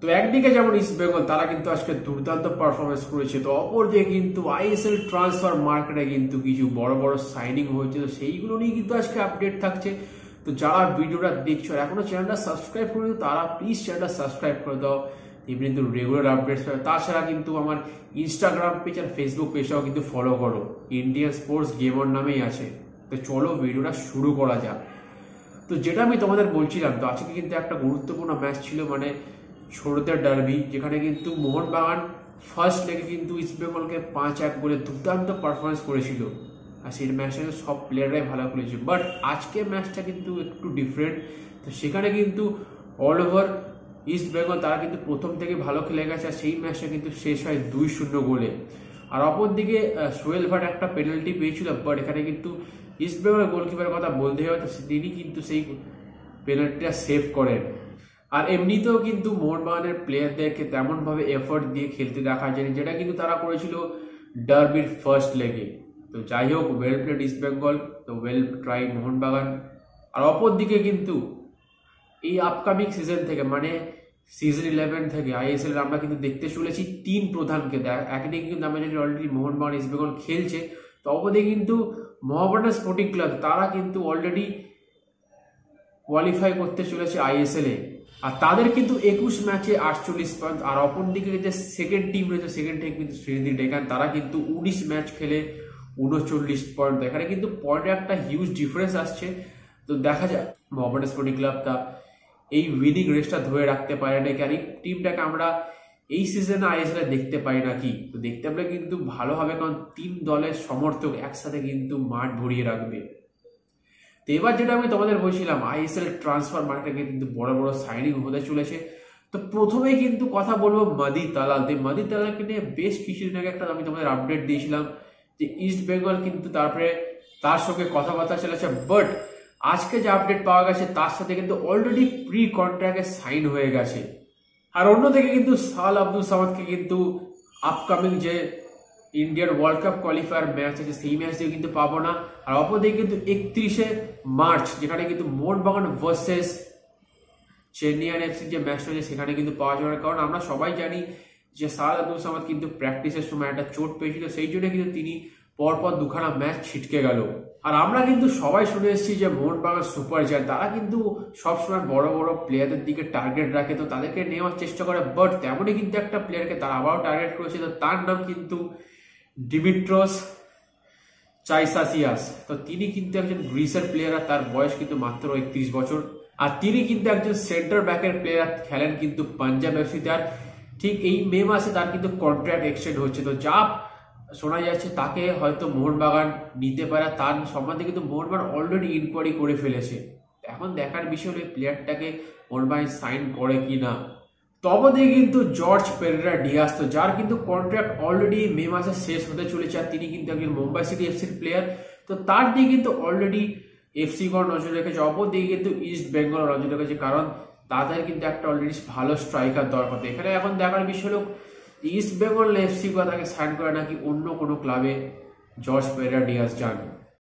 তো একদিকে যেমন ইস্ট বেঙ্গল তারা কিন্তু আজকে দুর্দান্ত পারফরমেন্স করেছে, তো অপরদিকে কিন্তু আইএসএল ট্রান্সফার মার্কেটে কিন্তু কিছু বড় বড় সাইনিং হয়েছে, তো সেইগুলো নিয়ে কিন্তু আজকে আপডেট থাকছে। তো যারা ভিডিওটা দেখছো আর এখনো চ্যানেলটা সাবস্ক্রাইব করে দাও তারা প্লিজ চ্যানেলটা সাবস্ক্রাইব করে দাও, এমনি কিন্তু রেগুলার আপডেটস পাবে। তাছাড়া কিন্তু আমার ইনস্টাগ্রাম পেজ আর ফেসবুক পেজটাও কিন্তু ফলো করো, ইন্ডিয়ান স্পোর্টস গেমার নামেই আছে। তো চলো ভিডিওটা শুরু করা যাক। তো যেটা আমি তোমাদের বলছিলাম, তো আজকে কিন্তু একটা গুরুত্বপূর্ণ ম্যাচ ছিল, মানে ছোটদের ডার্বি, যেখানে কিন্তু মোহনবাগান ফার্স্ট লেগে কিন্তু ইস্ট বেঙ্গলকে 5-1 গোলে দুর্দান্ত পারফরমেন্স করেছিল, আর সেই ম্যাচটা সব প্লেয়াররাই ভালো করেছে। বাট আজকে ম্যাচটা কিন্তু একটু ডিফারেন্ট। তো সেখানে কিন্তু অল ওভার ইস্ট বেঙ্গল তারা কিন্তু প্রথম থেকে ভালো খেলে গেছে, আর সেই ম্যাচটা কিন্তু শেষ হয় 2-0 গোলে। আর অপরদিকে সোহেল ভাট একটা পেনাল্টি পেয়েছিল, বাট এখানে কিন্তু ইস্ট বেঙ্গলের গোলকিপারের কথা বলতে হবে, তিনি কিন্তু সেই পেনাল্টিটা সেভ করেন। আর এমনিতেও কিন্তু মোহনবাগানের প্লেয়ারদেরকে তেমনভাবে এফোর্ট দিয়ে খেলতে দেখা যায়নি, যেটা কিন্তু তারা করেছিল ডার্বির ফার্স্ট লেগে। তো যাই হোক, ওয়েল প্লেড ইস্ট বেঙ্গল, তো ওয়েল ট্রাই মোহনবাগান। আর অপরদিকে কিন্তু এই আপকামিং সিজন থেকে, মানে সিজন 11 থেকে আইএসএল আমরা কিন্তু দেখতে চলেছি 3 প্রধানকে। একদিকে কিন্তু আমরা যদি অলরেডি মোহনবাগান ইস্ট বেঙ্গল খেলছে, তো অপরদিকে কিন্তু মোহামেডান স্পোর্টিং ক্লাব তারা কিন্তু অলরেডি কোয়ালিফাই করতে চলেছে আইএসএল এ, আর তাদের কিন্তু 21 ম্যাচে 48 পয়েন্ট। আর অপরদিকে যে সেকেন্ড টিম রয়েছে, সেকেন্ড টিম কিন্তু শ্রীনিধি ডেকান, তারা কিন্তু 19 ম্যাচ খেলে 39 পয়েন্ট। এখানে কিন্তু পয়েন্টে একটা হিউজ ডিফারেন্স আসছে। তো দেখা যায় মোহামেডান স্পোর্টিং ক্লাবটা এই উইনিং রেসটা ধরে রাখতে পারে নাকি, আর এই টিমটাকে আমরা এই সিজনে আইএসএল দেখতে পাই নাকি। তো দেখতে পেলে কিন্তু ভালো হবে, কারণ 3 দলের সমর্থক একসাথে কিন্তু মাঠ ভরিয়ে রাখবে। তো এবার যেটা আমি তোমাদের বলছিলাম, আইএসএল ট্রান্সফার মার্কেটে কিন্তু বড় বড় সাইনিং হতে চলেছে। তো প্রথমেই কিন্তু কথা বলবো মাদি তালাল। তো মাদি তালালকে নিয়ে বেশ কিছুদিন আগে একটা আমি তোমাদের আপডেট দিয়েছিলাম যে ইস্ট বেঙ্গল কিন্তু তারপরে তার সঙ্গে কথাবার্তা চলেছে, বাট আজকে যে আপডেট পাওয়া গেছে তার সাথে কিন্তু অলরেডি প্রি কন্ট্রাক্টে সাইন হয়ে গেছে। আর অন্যদিকে কিন্তু সাল আব্দুল সামাদকে কিন্তু আপকামিং যে Indian world cup qualifier match আছে সেই ম্যাচ দিয়ে কিন্তু পাবো না। আর অপরদিকে কিন্তু 31শে মার্চ যেখানে কিন্তু মোহনবাগান ভার্সেস চেন্নাইয়ান এফসি যে ম্যাচটা আছে সেখানে কিন্তু পাওয়া যাবে না, কারণ আমরা সবাই জানি যে সাল আব্দুল সামাদ কিন্তু প্র্যাকটিসের সময় একটা চোট পেয়েছিল, সেই জন্য কিন্তু তিনি পরপর 2খানা ম্যাচ ছিটকে গেল। আর আমরা কিন্তু সবাই শুনে এসেছি যে মোহনবাগান সুপার জায়ান্ট তারা কিন্তু সবসময় বড় বড় প্লেয়ারদের দিকে টার্গেট রাখে, তো তাদেরকে নেওয়ার চেষ্টা করে। বাট তেমনই কিন্তু একটা প্লেয়ারকে তারা আবারও টার্গেট করেছে, তো তার নাম কিন্তু ডিমিট্রস চাইসাসিয়াস। তো তিনি কিন্তু একজন গ্রিসের প্লেয়ার, আর তার বয়স কিন্তু মাত্র 31 বছর। আর তিনি কিন্তু একজন সেন্টার ব্যাকের প্লেয়ার, খেলেন কিন্তু পাঞ্জাব এফসিতে। আর ঠিক এই মে মাসে তার কিন্তু কন্ট্রাক্ট এক্সটেন্ড হচ্ছে। তো যা শোনা যাচ্ছে তাকে হয়তো মোহনবাগান নিতে পারে, তার সম্বন্ধে কিন্তু মোহনবাগান অলরেডি ইনকোয়ারি করে ফেলেছে। এখন দেখার বিষয় হলো প্লেয়ারটাকে মোহনবাগান সাইন করে কি না। তবে কিন্তু জর্জ পেরেরা ডিয়াস, তো যার কিন্তু কন্ট্রাক্ট অলরেডি মে মাসে শেষ হতে চলেছে, আর তিনি কিন্তু একজন মুম্বাই সিটি এফসির প্লেয়ার। তো তার দিকে কিন্তু অলরেডি এফসি গড় নজর রেখেছে, অপরদিকে কিন্তু ইস্ট বেঙ্গল নজর রেখেছে, কারণ তাদের কিন্তু একটা অলরেডি ভালো স্ট্রাইকার দরকার। এখানে এখন দেখার বিষয় হলো ইস্ট বেঙ্গল এফসি তাকে সাইন করে নাকি অন্য কোনো ক্লাবে জর্জ পেরেরা ডিয়াস যান।